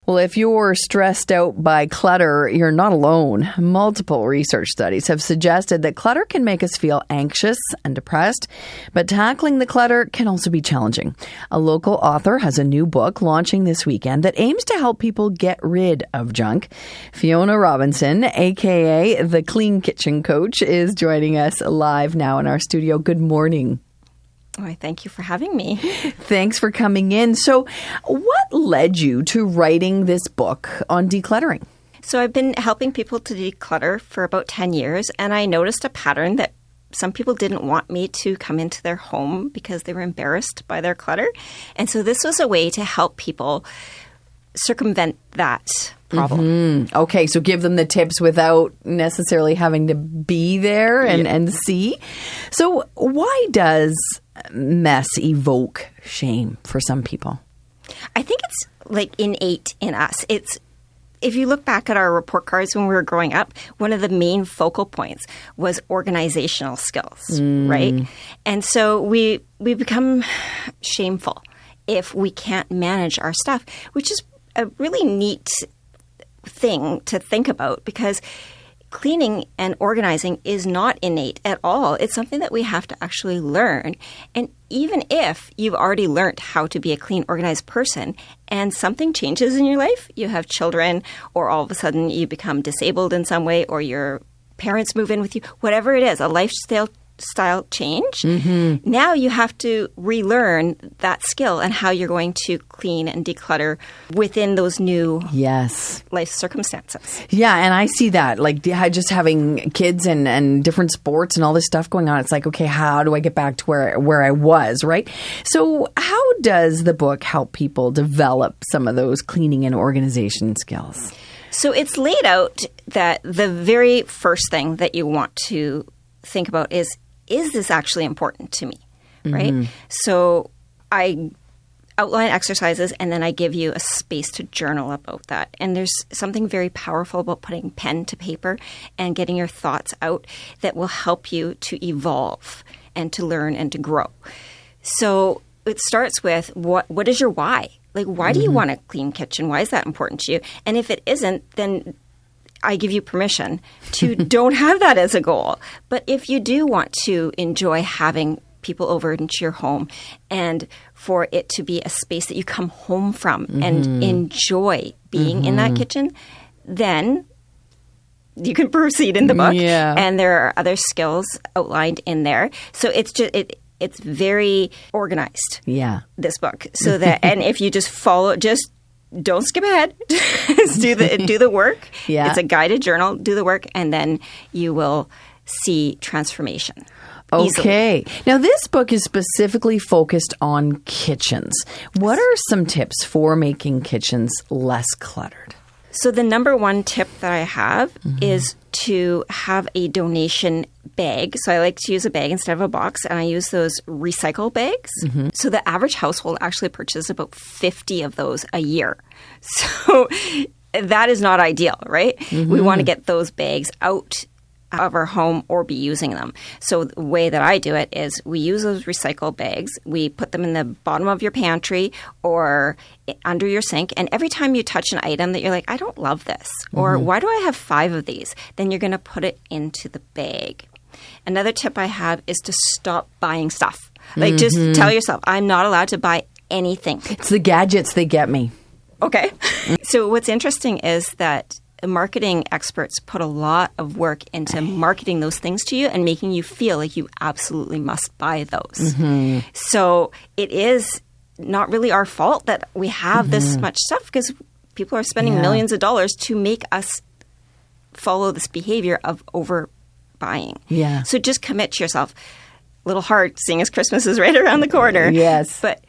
Well, if you're stressed out by clutter, you're not alone. Multiple research studies have suggested that clutter can make us feel anxious and depressed, but tackling the clutter can also be challenging. A local author has a new book launching this weekend that aims to help people get rid of junk. Fiona Robinson, aka the Clean Kitchen Coach, is joining us live now in our studio. Good morning. Oh, thank you for having me. Thanks for coming in. So what led you to writing this book on decluttering? So I've been helping people to declutter for about 10 years, and I noticed a pattern that some people didn't want me to come into their home because they were embarrassed by their clutter. And so this was a way to help people circumvent that problem. Mm-hmm. Okay, so give them the tips without necessarily having to be there and see. So why does mess evoke shame for some people? I think it's like innate in us. If you look back at our report cards when we were growing up, one of the main focal points was organizational skills, right? And so we become shameful if we can't manage our stuff, which is a really neat thing to think about, because cleaning and organizing is not innate at all. It's something that we have to actually learn. And even if you've already learned how to be a clean, organized person and something changes in your life, you have children, or all of a sudden you become disabled in some way, or your parents move in with you, whatever it is, a lifestyle change, now you have to relearn that skill and how you're going to clean and declutter within those new life circumstances. Yeah, and I see that, like just having kids and different sports and all this stuff going on. It's like, okay, how do I get back to where I was, right? So how does the book help people develop some of those cleaning and organization skills? So it's laid out that the very first thing that you want to think about is this actually important to me, right? So I outline exercises, and then I give you a space to journal about that. And there's something very powerful about putting pen to paper and getting your thoughts out that will help you to evolve and to learn and to grow. So it starts with what is your why? Like, why do you want a clean kitchen? Why is that important to you? And if it isn't, then I give you permission to don't have that as a goal. But if you do want to enjoy having people over into your home and for it to be a space that you come home from and enjoy being in that kitchen, then you can proceed in the book. Yeah. And there are other skills outlined in there. So it's just it's very organized. Yeah. This book. So that and if you just follow don't skip ahead. Just do the work. Yeah. It's a guided journal. Do the work, and then you will see transformation. Okay. Easily. Now, this book is specifically focused on kitchens. What are some tips for making kitchens less cluttered? So the number one tip that I have is to have a donation bag. So I like to use a bag instead of a box, and I use those recycle bags. So the average household actually purchases about 50 of those a year. So that is not ideal, right? We want to get those bags out of our home or be using them. So the way that I do it is we use those recycle bags. We put them in the bottom of your pantry or under your sink. And every time you touch an item that you're like, I don't love this, or why do I have 5 of these? Then you're going to put it into the bag. Another tip I have is to stop buying stuff. Like just tell yourself, I'm not allowed to buy anything. It's the gadgets that get me. Okay. So what's interesting is that marketing experts put a lot of work into marketing those things to you and making you feel like you absolutely must buy those. So it is not really our fault that we have this much stuff, because people are spending millions of dollars to make us follow this behavior of overbuying. Yeah. So just commit to yourself. A little hard, seeing as Christmas is right around the corner. Yes. But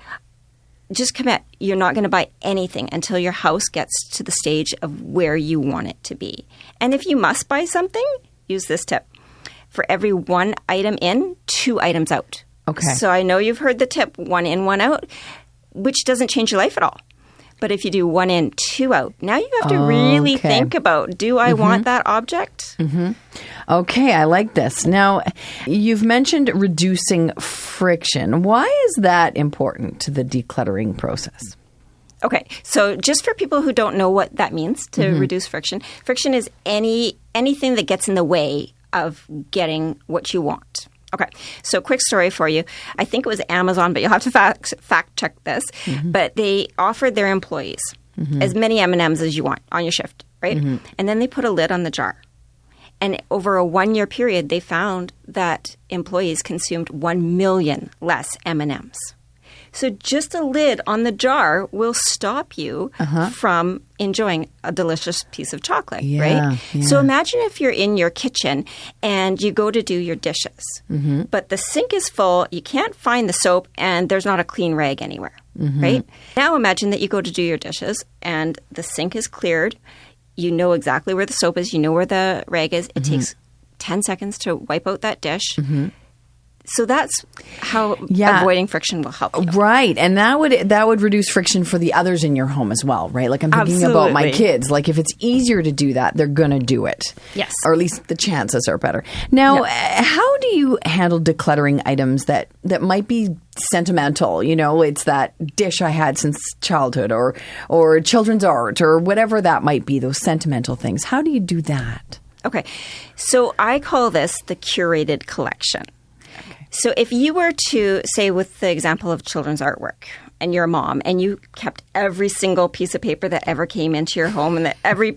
just commit. You're not going to buy anything until your house gets to the stage of where you want it to be. And if you must buy something, use this tip. For every 1 item in, 2 items out. Okay. So I know you've heard the tip, 1 in, 1 out, which doesn't change your life at all. But if you do 1 in, 2 out, now you have to really think about, do I want that object? Okay, I like this. Now, you've mentioned reducing friction. Why is that important to the decluttering process? Okay, so just for people who don't know what that means to reduce friction, friction is anything that gets in the way of getting what you want. Okay, so quick story for you. I think it was Amazon, but you'll have to fact check this. But they offered their employees as many M&Ms as you want on your shift, right? And then they put a lid on the jar. And over a 1-year period, they found that employees consumed 1 million less M&Ms. So just a lid on the jar will stop you from enjoying a delicious piece of chocolate, right? Yeah. So imagine if you're in your kitchen and you go to do your dishes, but the sink is full, you can't find the soap, and there's not a clean rag anywhere, right? Now imagine that you go to do your dishes and the sink is cleared. You know exactly where the soap is. You know where the rag is. It takes 10 seconds to wipe out that dish. So that's how avoiding friction will help you. Right. And that would reduce friction for the others in your home as well, right? Like I'm thinking about my kids. Like if it's easier to do that, they're going to do it. Yes. Or at least the chances are better. Now, how do you handle decluttering items that might be sentimental? You know, it's that dish I had since childhood or children's art or whatever that might be, those sentimental things. How do you do that? Okay. So I call this the curated collection. So if you were to, say with the example of children's artwork, and you're a mom, and you kept every single piece of paper that ever came into your home, and that every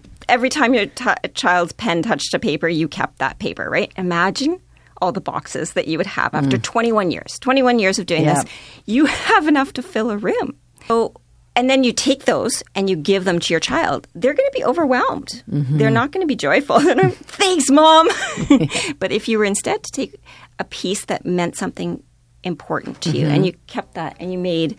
time your child's pen touched a paper, you kept that paper, right? Imagine all the boxes that you would have after 21 years. 21 years of doing this. You have enough to fill a room. So, and then you take those and you give them to your child. They're going to be overwhelmed. They're not going to be joyful. Thanks, Mom. But if you were instead to take a piece that meant something important to you and you kept that and you made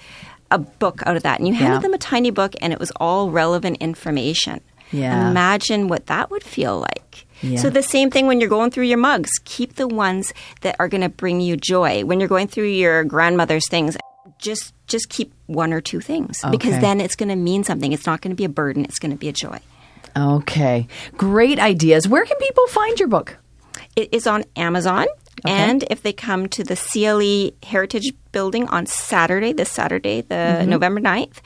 a book out of that and you handed them a tiny book and it was all relevant information. Imagine what that would feel like. So the same thing when you're going through your mugs. Keep the ones that are going to bring you joy. When you're going through your grandmother's things, just keep 1 or 2 things because then it's going to mean something. It's not going to be a burden. It's going to be a joy. Okay. Great ideas. Where can people find your book? It is on Amazon. And if they come to the CLE Heritage Building on Saturday, the November 9th,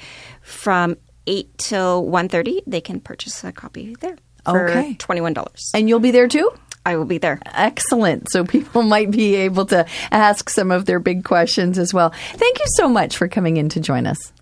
from 8 till 1:30, they can purchase a copy there for $21. And you'll be there too? I will be there. Excellent. So people might be able to ask some of their big questions as well. Thank you so much for coming in to join us.